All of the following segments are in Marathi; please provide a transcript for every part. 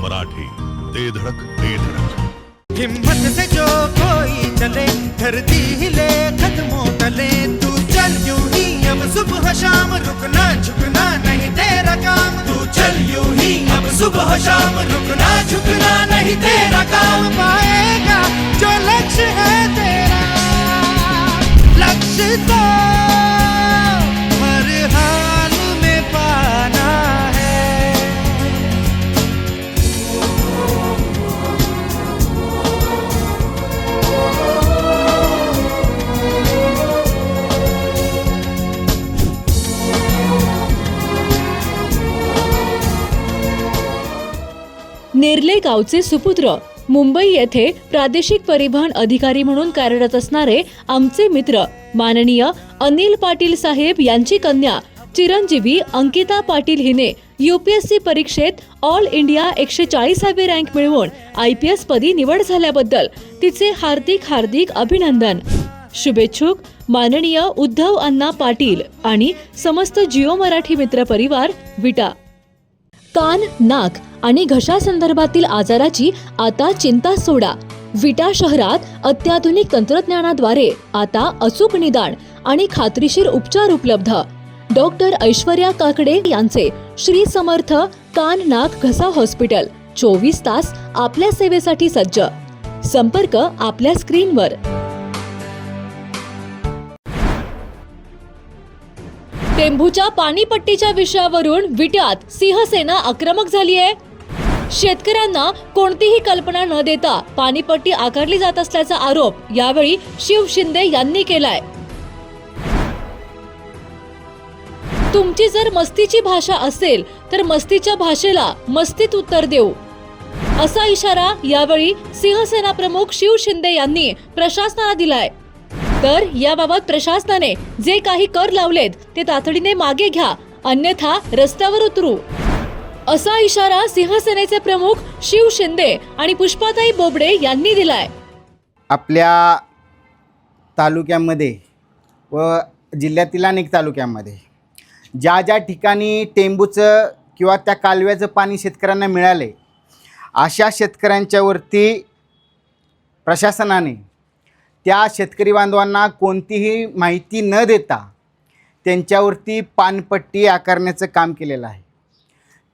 मराठी, ते धड़क ते धड़क। हिम्मत से जो कोई चले, धरती हिले कदमों तले, तू चल यूं ही अब सुबह शाम, रुकना झुकना नहीं तेरा काम। तू चल यूं ही अब सुबह शाम, रुकना झुकना नहीं तेरा काम। पाएगा जो लक्ष्य है तेरा, लक्ष्य तो हर हाल में पाना है। नेर्ले गावचे सुपुत्र, मुंबई येथे प्रादेशिक परिवहन अधिकारी म्हणून कार्यरत असणारे आमचे मित्र माननीय अनिल पाटील साहेब यांची कन्या चिरंजीवी अंकिता पाटील हिने UPSC परीक्षेत ऑल इंडिया 140वी रँक मिळवून IPS पदी निवड झाल्याबद्दल तिचे हार्दिक हार्दिक अभिनंदन। शुभेच्छुक माननीय उद्धव अण्णा पाटील आणि समस्त जिओ मराठी मित्र परिवार विटा। कान, नाक आणि घशासंदर्भातील आजाराची आता चिंता सोडा। विटा शहरात अत्याधुनिक तंत्रज्ञानाद्वारे आता अचूक निदान आणि खात्रीशीर उपचार उपलब्ध। डॉक्टर ऐश्वर्या काकडे यांचे श्री समर्थ कान नाक घसा हॉस्पिटल 24 तास आपल्या सेवेसाठी सज्ज। संपर्क आपल्या स्क्रीनवर। टेंभूच्या पाणीपट्टीच्या विषयावरून विट्यात सिंहसेना आक्रमक झाली आहे। शेतकऱ्यांना कोणतीही कल्पना न देता पाणीपट्टी आकारली जात असल्याचा आरोप यावेळी शिव शिंदे यांनी केलाय। तुमची जर मस्तीची भाषा असेल तर मस्तीच्या भाषेला मस्तीत उत्तर देऊ, असा इशारा यावेळी सिंहसेना प्रमुख शिव शिंदे यांनी प्रशासनाला दिलाय। तर याबाबत प्रशासनाने जे काही कर लावलेत ते तातडीने मागे घ्या, अन्यथा रस्त्यावर उतरू, असा इशारा सिंहसेनेचे प्रमुख शिव शिंदे आणि पुष्पाताई बोबडे यांनी दिलाय। आपल्या तालुक्यामध्ये व जिल्ह्यातील अनेक तालुक्यांमध्ये ज्या ज्या ठिकाणी टेंबूचं किंवा त्या कालव्याचं पाणी शेतकऱ्यांना मिळाले, अशा शेतकऱ्यांच्यावरती प्रशासनाने त्या शेतकरी बांधवांना कोणतीही माहिती न देता त्यांच्यावरती पाणपट्टी आकारण्याचं काम केलेलं आहे।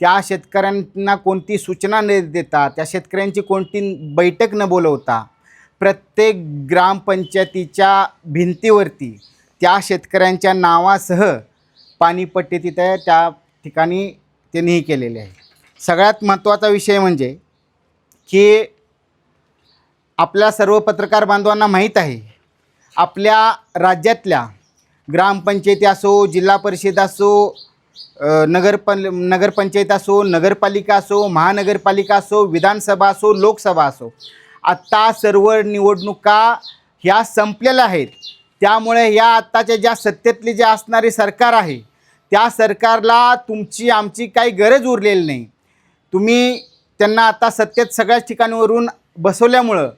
त्या शेतकऱ्यांना कोणती सूचना न देता, त्या शेतकऱ्यांची कोणती बैठक न बोलवता प्रत्येक ग्रामपंचायतीच्या भिंतीवरती त्या शेतकऱ्यांच्या नावासह पाणीपट्टी तिथे त्या ठिकाणी त्यांनी हे केलेले आहे। सगळ्यात महत्त्वाचा विषय म्हणजे की आपल्या सर्व पत्रकार बांधवांना माहीत आहे, आपल्या राज्यातल्या ग्रामपंचायती असो, जिल्हा परिषद असो, नगरपंचायत असो, नगरपालिका असो, महानगरपालिका असो, विधानसभा असो, लोकसभा असो, आत्ता सर्व निवडणुका ह्या संपलेल्या आहेत। त्यामुळे ह्या आत्ताच्या ज्या सत्तेतली जे असणारी सरकार आहे, त्या सरकारला तुमची आमची काही गरज उरलेली नाही। तुम्ही त्यांना आता सत्तेत सगळ्याच ठिकाणीवरून बसवल्यामुळं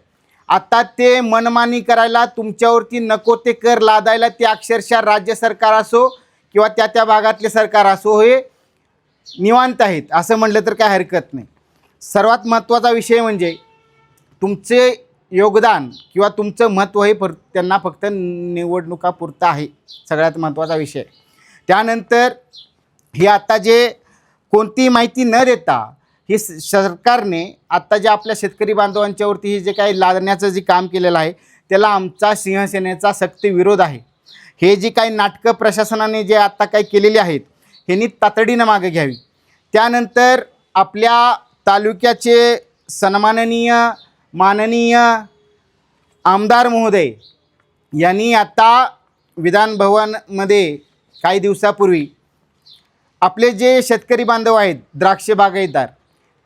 आता ते मनमानी करायला, तुमच्यावरती नको ते कर लादायला, ते अक्षरशः राज्य सरकार असो किंवा त्या भागातले सरकार असो हे निवांत आहेत, असं म्हटलं तर काय हरकत नाही। सर्वात महत्त्वाचा विषय म्हणजे तुमचे योगदान किंवा तुमचं महत्त्व हे त्यांना फक्त निवडणुकापुरतं आहे, सगळ्यात महत्त्वाचा विषय। त्यानंतर हे आता जे कोणती माहिती न देता हे सरकारने आत्ता जे आपल्या शेतकरी बांधवांच्यावरती हे जे काही लादण्याचं जे काम केलेलं आहे, त्याला आमचा शिवसेनेचा सक्त विरोध आहे। हे जी काही नाटकं प्रशासनाने जे आत्ता काही केलेली आहेत, ह्यांनी तातडीनं मागे घ्यावी। त्यानंतर आपल्या तालुक्याचे सन्माननीय माननीय आमदार महोदय यांनी आता विधान भवनमध्ये काही दिवसापूर्वी आपले जे शेतकरी बांधव आहेत, द्राक्ष बागायतदार,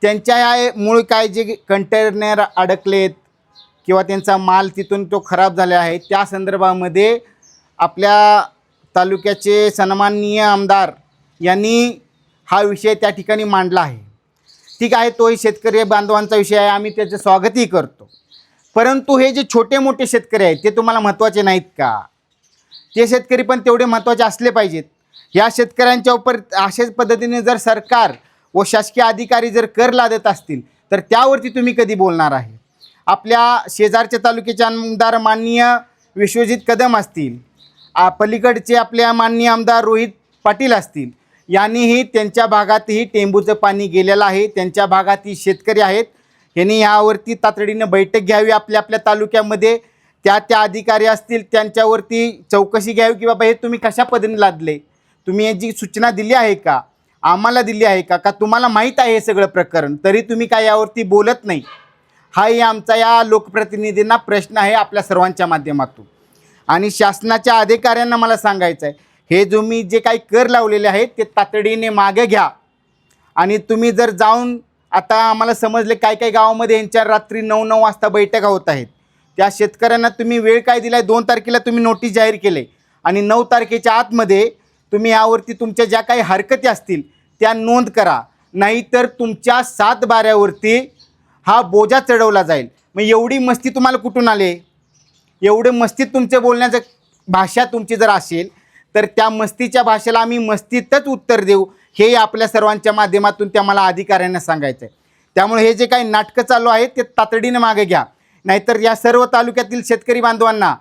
त्यांच्या या मूळ काय जे कंटेनर अडकलेत किंवा त्यांचा माल तिथून तो खराब झाला आहे, त्या संदर्भामध्ये आपल्या तालुक्याचे सन्माननीय आमदार यांनी हा विषय त्या ठिकाणी मांडला आहे। ठीक आहे, तोही शेतकरी बांधवांचा विषय आहे, आम्ही त्याचं स्वागतही करतो। परंतु हे जे छोटे मोठे शेतकरी आहेत ते तुम्हाला महत्त्वाचे नाहीत का? ते शेतकरी पण तेवढे महत्त्वाचे असले पाहिजेत। या शेतकऱ्यांच्या उपर अशाच पद्धतीने जर सरकार व शासकीय अधिकारी जर कर लादत असतील तर त्यावरती तुम्ही कधी बोलणार आहे? आपल्या शेजारच्या तालुक्याचे आमदार माननीय विश्वजित कदम असतील, पलीकडचे आपल्या माननीय आमदार रोहित पाटील असतील, यांनीही त्यांच्या भागातही टेंबूचं पाणी गेलेलं आहे. त्यांच्या भागातही शेतकरी आहेत. यांनी यावरती तातडीनं बैठक घ्यावी. आपल्या आपल्या तालुक्यामध्ये त्या अधिकारी असतील त्यांच्यावरती चौकशी घ्यावी की बाबा हे तुम्ही कशा पद्धतीने लादले, तुम्ही याची सूचना दिली आहे का, आम्हाला दिली आहे का तुम्हाला माहीत आहे हे सगळं प्रकरण, तरी तुम्ही काय यावरती बोलत नाही? हाही आमचा या लोकप्रतिनिधींना प्रश्न आहे आपल्या सर्वांच्या माध्यमातून. आणि शासनाच्या अधिकाऱ्यांना मला सांगायचं आहे, हे तुम्ही जे काही कर लावलेले आहेत ते तातडीने मागे घ्या. आणि तुम्ही जर जाऊन, आता आम्हाला समजले काही काही गावामध्ये यांच्या रात्री 9-9 वाजता बैठका होत आहेत. त्या शेतकऱ्यांना तुम्ही वेळ काय दिला आहे? 2 तारखेला तुम्ही नोटीस जाहीर केले आणि 9 तारखेच्या आतमध्ये तुम्ही यावरती तुमच्या ज्या काही हरकती असतील त्या नोंद करा, नाहीतर तुमच्या 7 बाऱ्यावरती हा बोजा चढवला जाईल. मग एवढी मस्ती तुम्हाला कुठून आले? एवढे मस्तीत तुमचे बोलण्याचं भाषा तुमची जर असेल तर त्या मस्तीच्या भाषेला आम्ही मस्तीतच उत्तर देऊ, हे आपल्या सर्वांच्या माध्यमातून त्या मला अधिकाऱ्यांना सांगायचं आहे. त्यामुळे हे जे काही नाटकं चालू आहेत ते तातडीने मागे घ्या, नाहीतर या सर्व तालुक्यातील शेतकरी बांधवांना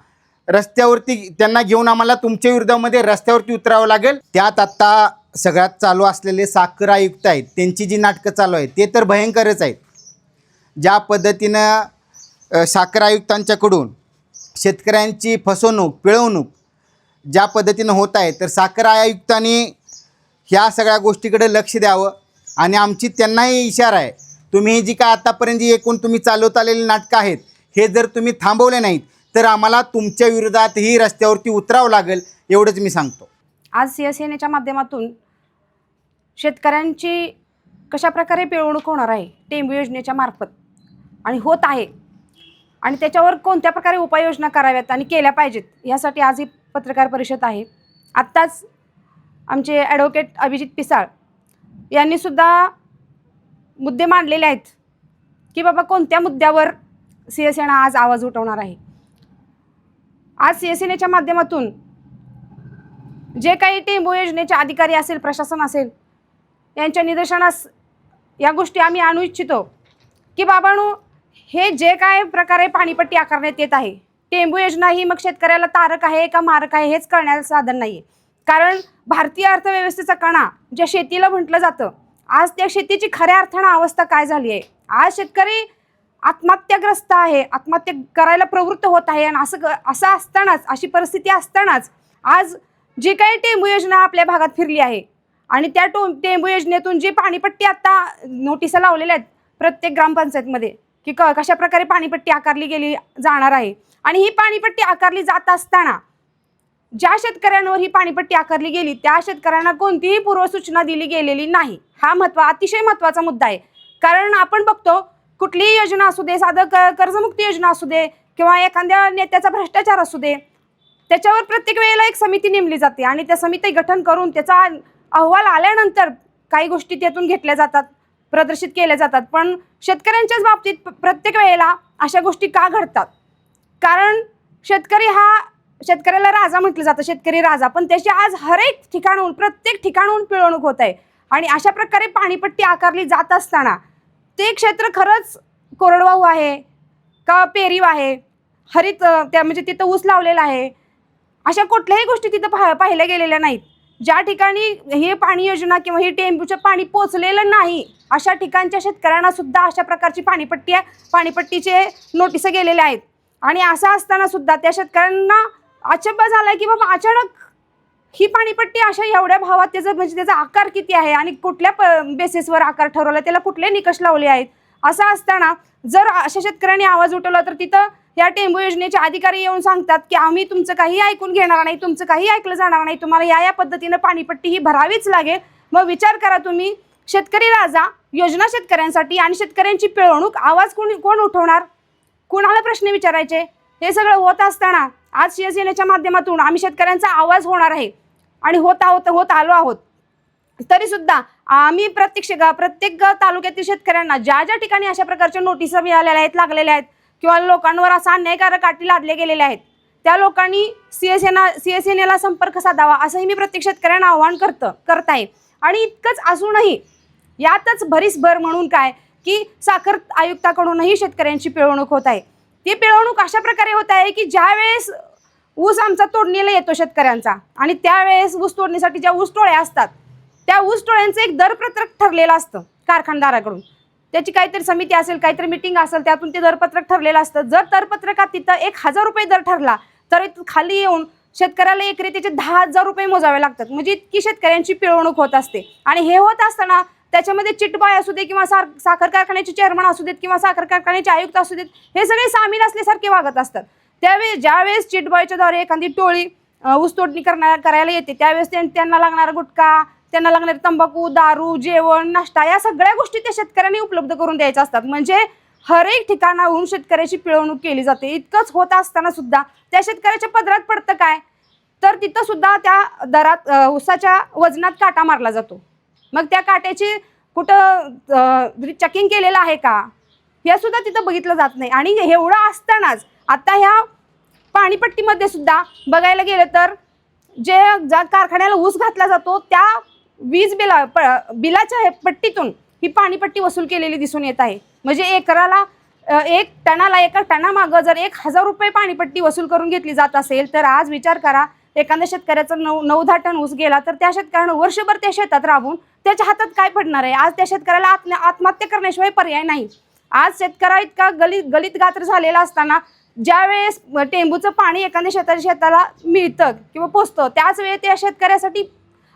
रस्त्यावरती त्यांना घेऊन आम्हाला तुमच्या विरोधामध्ये रस्त्यावरती उतरावं लागेल. त्यात आत्ता सगळ्यात चालू असलेले साखर आयुक्त आहेत, त्यांची जी नाटकं चालू आहेत ते तर भयंकरच आहेत. ज्या पद्धतीनं साखर आयुक्तांच्याकडून शेतकऱ्यांची फसवणूक, पिळवणूक ज्या पद्धतीनं होत आहे, तर साखर आयुक्तांनी ह्या सगळ्या गोष्टीकडे लक्ष द्यावं. आणि आमची त्यांनाही इशारा आहे, तुम्ही जी काय आतापर्यंत जी एकूण तुम्ही चालवत आलेली नाटकं आहेत हे जर तुम्ही थांबवले नाहीत तर आम्हाला तुमच्या विरोधातही रस्त्यावरती उतरावं लागेल, एवढंच मी सांगतो. आज शिवसेनेच्या माध्यमातून शेतकऱ्यांची कशाप्रकारे पिळवणूक होणार आहे टेंबू योजनेच्या मार्फत आणि होत आहे, आणि त्याच्यावर कोणत्या प्रकारे उपाययोजना कराव्यात आणि केल्या पाहिजेत, यासाठी आज ही पत्रकार परिषद आहे. आत्ताच आमचे ॲडव्होकेट अभिजित पिसाळ यांनीसुद्धा मुद्दे मांडलेले आहेत की बाबा कोणत्या मुद्द्यावर शिवसेना आज आवाज उठवणार आहे. आज शिवसेनेच्या माध्यमातून जे काही टेंबू योजनेचे अधिकारी असेल, प्रशासन असेल, यांच्या निदर्शनास या गोष्टी आम्ही आणू इच्छितो की बाबांनो, हे जे काय प्रकारे पाणीपट्टी आकारण्यात येत आहे, टेंबू योजना ही मग शेतकऱ्याला तारक आहे का मारक आहे हेच कळण्याचं साधन नाही आहे. कारण भारतीय अर्थव्यवस्थेचा कणा ज्या शेतीला म्हटलं जातं, आज त्या शेतीची खऱ्या अर्थानं अवस्था काय झाली आहे. आज शेतकरी आत्महत्याग्रस्त आहे, आत्महत्या करायला प्रवृत्त होत आहे. आणि असं असतानाच, अशी परिस्थिती असतानाच आज जी काही टेंबू योजना आपल्या भागात फिरली आहे आणि त्या टेंबू योजनेतून जी पाणीपट्टी आता नोटिसा लावलेल्या आहेत प्रत्येक ग्रामपंचायतमध्ये की कशा प्रकारे पाणीपट्टी आकारली गेली जाणार आहे. आणि ही पाणीपट्टी आकारली जात असताना ज्या शेतकऱ्यांवर ही पाणीपट्टी आकारली गेली त्या शेतकऱ्यांना कोणतीही पूर्वसूचना दिली गेलेली नाही. हा अतिशय महत्त्वाचा मुद्दा आहे. कारण आपण बघतो, कुठलीही योजना असू दे, साधं कर्जमुक्ती योजना असू दे किंवा एखाद्या नेत्याचा भ्रष्टाचार असू दे, त्याच्यावर प्रत्येक वेळेला एक समिती नेमली जाते आणि त्या समिती गठन करून त्याचा अहवाल आल्यानंतर काही गोष्टी त्यातून घेतल्या जातात, प्रदर्शित केल्या जातात. पण शेतकऱ्यांच्याच बाबतीत प्रत्येक वेळेला अशा गोष्टी का घडतात? कारण शेतकऱ्याला राजा म्हटलं जातं, शेतकरी राजा, पण त्याची आज हरेक ठिकाणाहून, प्रत्येक ठिकाणाहून पिळवणूक होत आहे. आणि अशा प्रकारे पाणीपट्टी आकारली जात असताना ते क्षेत्र खरंच कोरडवाहू आहे का पेरीव आहे, हरित त्या म्हणजे तिथं ऊस लावलेला आहे, अशा कुठल्याही गोष्टी तिथं पाहिल्या गेलेल्या नाहीत. ज्या ठिकाणी ही पाणी योजना किंवा ही टेंबूचं पाणी पोचलेलं नाही अशा ठिकाणच्या शेतकऱ्यांना सुद्धा अशा प्रकारची पाणीपट्टीचे नोटिसा गेलेल्या आहेत. आणि असं असताना सुद्धा त्या शेतकऱ्यांना अचंबा झाला की बाबा अचानक ही पाणीपट्टी अशा एवढ्या भावात त्याचा आकार किती आहे आणि कुठल्या बेसिसवर आकार ठरवला, त्याला कुठले निकष लावले आहेत. असं असताना जर अशा शेतकऱ्यांनी आवाज उठवला तर तिथं या टेंबू योजनेचे अधिकारी येऊन सांगतात की आम्ही तुमचं काही ऐकून घेणार नाही, तुमचं काही ऐकलं जाणार नाही, तुम्हाला या पद्धतीनं पाणीपट्टी ही भरावीच लागेल. मग विचार करा तुम्ही, शेतकरी राजा, योजना शेतकऱ्यांसाठी आणि शेतकऱ्यांची पिळवणूक, आवाज कोण उठवणार, कोणाला प्रश्न विचारायचे? हे सगळं होत असताना आज शिवसेनेच्या माध्यमातून आम्ही शेतकऱ्यांचा आवाज होणार आहे आणि होत आलो आहोत. तरीसुद्धा आम्ही प्रत्येक तालुक्यातील शेतकऱ्यांना ज्या ठिकाणी अशा प्रकारच्या नोटिसा मिळालेल्या आहेत, लागलेल्या आहेत किंवा लोकांवर असा अन्यायकारक अटी लादले गेलेले आहेत, त्या लोकांनी शिवसेनेला संपर्क साधावा असंही मी प्रत्येक शेतकऱ्यांना आवाहन करत आहे. आणि इतकंच असूनही यातच भरीसभर म्हणून काय की साखर आयुक्ताकडूनही शेतकऱ्यांची पिळवणूक होत आहे. ती पिळवणूक अशा प्रकारे होत आहे की ज्यावेळेस ऊस आमचा तोडणीला येतो शेतकऱ्यांचा आणि त्यावेळेस ऊस तोडणीसाठी ज्या ऊस टोळ्या असतात त्या ऊस टोळ्यांचं एक दरपत्रक ठरलेलं असतं कारखानदाराकडून. त्याची काहीतरी समिती असेल, काहीतरी मिटिंग असेल, त्यातून ते दरपत्रक ठरलेलं असतं. जर दरपत्रकात तिथं 1000 रुपये दर ठरला तर खाली येऊन शेतकऱ्याला एकरी त्याचे 10,000 रुपये मोजावे लागतात. म्हणजे इतकी शेतकऱ्यांची पिळवणूक होत असते. आणि हे होत असताना त्याच्यामध्ये चिटबॉय असू दे किंवा साखर कारखान्याचे चेअरमन असू देत किंवा साखर कारखान्याचे आयुक्त असू देत, हे सगळे सामील असल्यासारखे वागत असतात. त्यावेळेस ज्यावेळेस चिटबॉयच्या द्वारे एखादी टोळी ऊस तोडणी करायला येते त्यावेळेस त्यांना लागणारा गुटखा, त्यांना लागणारे तंबाखू, दारू, जेवण, नाश्ता या सगळ्या गोष्टी त्या शेतकऱ्यांनी उपलब्ध करून द्यायच्या असतात. म्हणजे हर एक ठिकाणाहून शेतकऱ्याची पिळवणूक केली जाते. इतकंच होत असताना सुद्धा त्या शेतकऱ्याच्या पदरात पडतं काय, तर तिथं सुद्धा त्या दरात ऊसाच्या वजनात काटा मारला जातो. मग त्या काट्याची कुठं चेकिंग केलेलं आहे का हे सुद्धा तिथं बघितलं जात नाही. आणि एवढं असतानाच आता ह्या पाणीपट्टीमध्ये सुद्धा बघायला गेलं तर ज्या कारखान्याला ऊस घातला जातो त्या वीज बिलाच्या पट्टीतून ही पाणीपट्टी वसूल केलेली दिसून येत आहे. म्हणजे एकराला एका टनामागं जर 1000 रुपये पाणीपट्टी वसूल करून घेतली जात असेल तर आज विचार करा, एखाद्या शेतकऱ्याचा 9-10 टन ऊस गेला तर त्या शेतकऱ्यानं वर्षभर त्या शेतात राबून त्याच्या हातात काय पडणार आहे. आज त्या शेतकऱ्याला आत्महत्या करण्याशिवाय पर्याय नाही. आज शेतकऱ्या इतका गलित गात्र झालेला असताना ज्यावेळेस टेंबूचं पाणी एखाद्या शेताला मिळतं किंवा पोचतं त्याच वेळी त्या शेतकऱ्यासाठी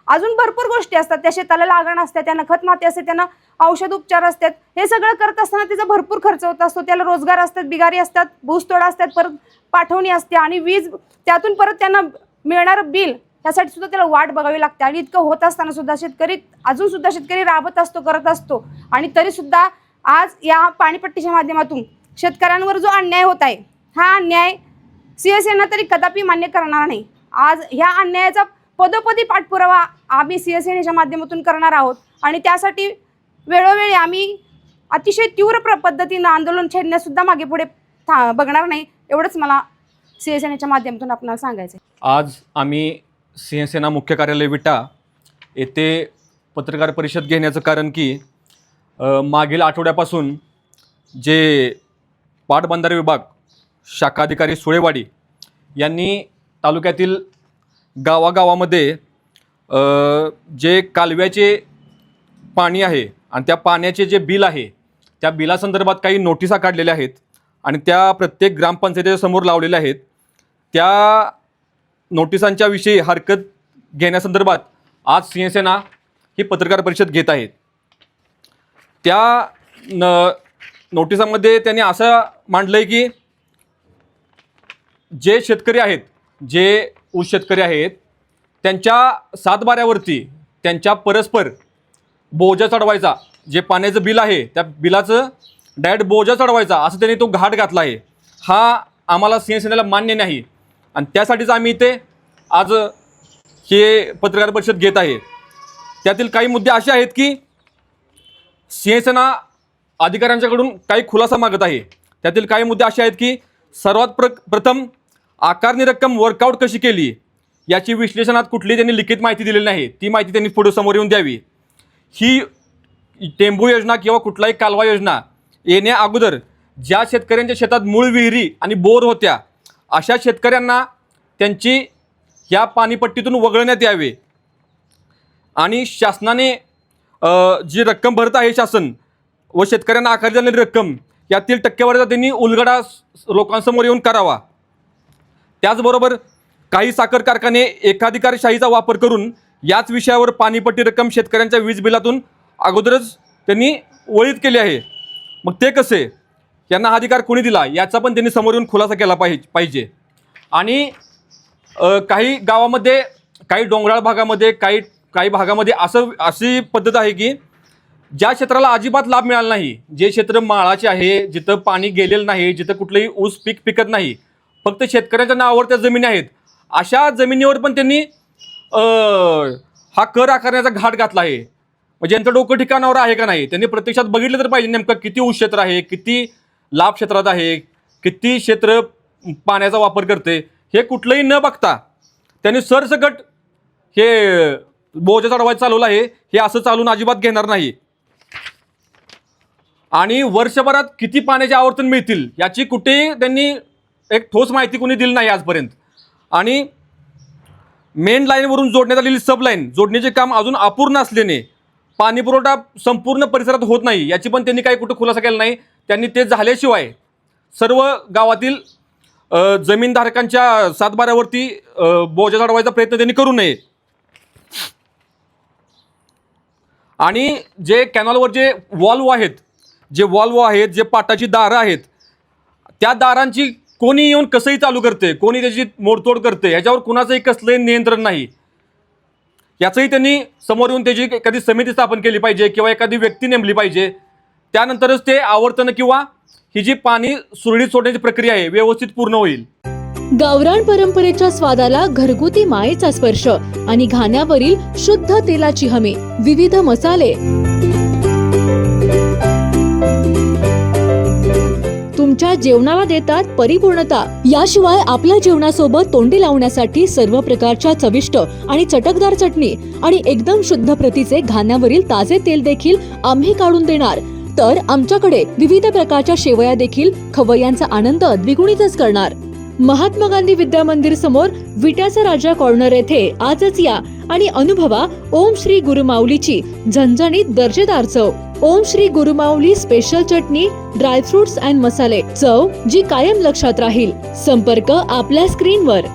अजून भरपूर गोष्टी असतात. त्या शेताला लागण असते, त्यांना खत माती असते, त्यांना औषध उपचार असतात. हे सगळं करत असताना त्याचा भरपूर खर्च होत असतो. त्याला रोजगार असतात, बिगारी असतात, ऊसतोड असतात, परत पाठवणी असते आणि वीज, त्यातून परत त्यांना मिळणारं बिल यासाठी सुद्धा त्याला वाट बघावी लागते. आणि इतकं होत असताना सुद्धा शेतकरी राबत असतो, करत असतो. आणि तरीसुद्धा आज या पाणीपट्टीच्या माध्यमातून शेतकऱ्यांवर जो अन्याय होत आहे हा अन्याय CSAनं तरी कदापि मान्य करणार नाही. आज ह्या अन्यायाचा पदोपदी पाठपुरावा आम्ही CSAच्या माध्यमातून करणार आहोत. आणि त्यासाठी वेळोवेळी आम्ही अतिशय तीव्र पद्धतीनं आंदोलन छेडण्यासुद्धा मागे पुढे बघणार नाही. एवढंच मला CSAच्या माध्यमातून आपल्याला सांगायचं आहे. आज आम्ही CSA मुख्य कार्यालय विटा येथे पत्रकार परिषद घेण्याचं कारण की मागील आठवड्यापासून जे पाटबंधारे विभाग शाखा अधिकारी सुळेवाडी यांनी तालुक्यातील गावागावामध्ये जे कालव्याचे पाणी आहे आणि त्या पाण्याचे जे बिल आहे त्या बिलासंदर्भात काही नोटिसा काढलेल्या आहेत आणि त्या प्रत्येक ग्रामपंचायतीच्या समोर लावलेल्या आहेत. त्या नोटिसांच्या विषयी हरकत घेण्यासंदर्भात आज CSA ही पत्रकार परिषद घेत आहेत. त्या नोटिसामध्ये त्यांनी असं मांडलं आहे की जे शेतकरी आहेत, जे ऊस शेतकरी आहेत त्यांच्या सातबाऱ्यावरती त्यांच्या परस्पर बोजा चढवायचा, जे पाण्याचं बिल आहे त्या बिलाचं डायरेक्ट बोजा चढवायचा असं त्यांनी तो घाट घातला आहे. हा आम्हाला CSAला मान्य नाही आणि त्यासाठीच आम्ही इथे आज हे पत्रकार परिषद घेत आहे. त्यातील काही मुद्दे असे आहेत की CSA अधिकाऱ्यांच्याकडून काही खुलासा मागत आहे. त्यातील काही मुद्दे असे आहेत की सर्वात प्रथम आकारणी रक्कम वर्कआउट कशी केली याची विश्लेषणात कुठली त्यांनी लिखित माहिती दिलेली नाही. ती माहिती त्यांनी पुढे समोर येऊन द्यावी. ही टेंबू योजना किंवा कुठलाही कालवा योजना येण्या अगोदर ज्या शेतकऱ्यांच्या शेतात मूळ विहिरी आणि बोर होत्या अशा शेतकऱ्यांना त्यांची या पाणीपट्टीतून वगळण्यात यावे आणि शासनाने जी रक्कम भरत आहे शासन व शेतकऱ्यांना आकारली जाणारी रक्कम यातील टक्केवारीचा त्यांनी उलगडा लोकांसमोर येऊन करावा. त्याचबरोबर काही साखर कारखाने एकाधिकारशाहीचा वापर करून याच विषयावर पाणीपट्टी रक्कम शेतकऱ्यांच्या वीज बिलातून अगोदरच त्यांनी वळीत केली आहे. मग ते कसे, यांना हा अधिकार कोणी दिला याचा पण त्यांनी समोर येऊन खुलासा केला पाहिजे. आणि काही गावामध्ये, काही डोंगराळ भागामध्ये, काही भागामध्ये अशी पद्धत आहे की ज्या क्षेत्राला अजिबात लाभ मिळाला नाही, जे क्षेत्र माळाचे आहे, जिथं पाणी गेलेलं नाही, जिथं कुठलंही ऊस पीक पिकत नाही, फक्त शेतकऱ्यांच्या नावावर त्या जमिनी आहेत, अशा जमिनीवर पण त्यांनी हा कर आकारण्याचा घाट घातला आहे. म्हणजे यांचं डोकं ठिकाणावर आहे का नाही, त्यांनी प्रत्यक्षात बघितलं तर पाहिजे नेमकं किती ऊस क्षेत्र आहे, किती लाभ क्षेत्रात आहे, किती क्षेत्र पाण्याचा वापर करते, हे कुठलंही न बघता त्यांनी सरसकट हे बोजा चढवायचं चालवलं आहे. हे असं चालून अजिबात घेणार नाही. आणि वर्षभरात किती पाण्याचे आवर्तन मिळतील याची कुठेही त्यांनी एक ठोस माहिती कोणी दिली नाही आजपर्यंत. आणि मेन लाईनवरून जोडण्यात आलेली सब लाईन जोडण्याचे काम अजून अपूर्ण असल्याने पाणी पुरवठा संपूर्ण परिसरात होत नाही याची पण त्यांनी काही कुठं खुलासा केला नाही. त्यांनी ते झाल्याशिवाय सर्व गावातील जमीनधारकांच्या सातबाऱ्यावरती बोजा चढवायचा प्रयत्न त्यांनी करू नये. आणि जे कॅनॉलवर जे वॉल्व आहेत, जे पाटाची दारं आहेत, त्या दारांची कोणी येऊन कसंही चालू करते, कोणी त्याची मोडतोड करते, ह्याच्यावर कुणाचंही कसलंही नियंत्रण नाही. याचंही त्यांनी समोर येऊन त्याची एखादी समिती स्थापन केली पाहिजे किंवा एखादी व्यक्ती नेमली पाहिजे. त्यानंतरच ते आवर्तन किंवा ही जी पाणी सुरळीत सोडण्याची प्रक्रिया आहे व्यवस्थित पूर्ण होईल. गावरान परंपरेच्या स्वादाला घरगुती मायेचा स्पर्श आणि घाण्यावरील शुद्ध तेलाची हमी, विविध मसाले, तुमच्या जेवणाला देतात परिपूर्णता. याशिवाय आपल्या जेवणासोबत तोंडी लावण्यासाठी सर्व प्रकारच्या चविष्ट आणि चटकदार चटणी आणि एकदम शुद्ध प्रतीचे घाण्यावरील ताजे तेल देखील आम्ही काढून देणार. तर आमच्याकडे विविध प्रकारच्या शेवया देखील खवय्यांचा आनंद द्विगुणितच करणार. महात्मा गांधी विद्या मंदिर समोर विट्याचा राजा कॉर्नर येथे आजच या आणि अनुभवा ओम श्री गुरुमाऊलीची झणझणीत दर्जेदार चव. Om Shri Gurumauli special chutney, dry fruits and मसाले, चव जी कायम लक्षात राहील. संपर्क आपल्या स्क्रीनवर.